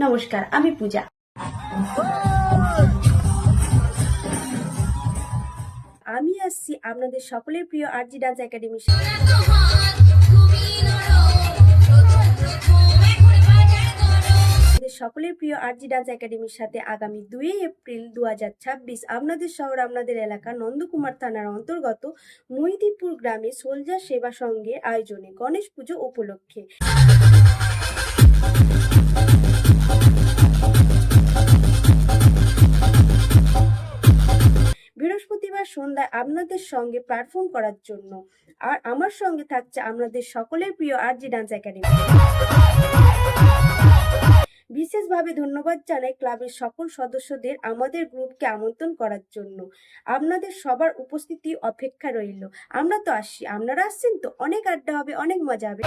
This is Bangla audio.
নমস্কার, আমি পূজা। আমি আসছি আপনাদের সকলের প্রিয় আরজি ডান্স একাডেমির সাথে। সকলের প্রিয় আরজি ডান্স একাডেমির সাথে আগামী 2 এপ্রিল 2026 আপনাদের শহর আপনাদের এলাকা নন্দকুমার থানার অন্তর্গত মহিদীপুর গ্রামে সোলজার সেবা সংঘের আয়োজনে গণেশ পুজো উপলক্ষে বৃহস্পতিবার সন্ধ্যায় আপনাদের সঙ্গে পারফর্ম করার জন্য আর আমার সঙ্গে থাকছে আপনাদের সকলের প্রিয় আরজি ডান্স একাডেমি। বিশেষভাবে ধন্যবাদ জানাই ক্লাবের সকল সদস্যদের আমাদের গ্রুপকে আমন্ত্রণ করার জন্য। আপনাদের সবার উপস্থিতি অপেক্ষা রইল। আমরা তো আসছি, আপনারা আসছেন তো? অনেক আড্ডা হবে, অনেক মজা হবে।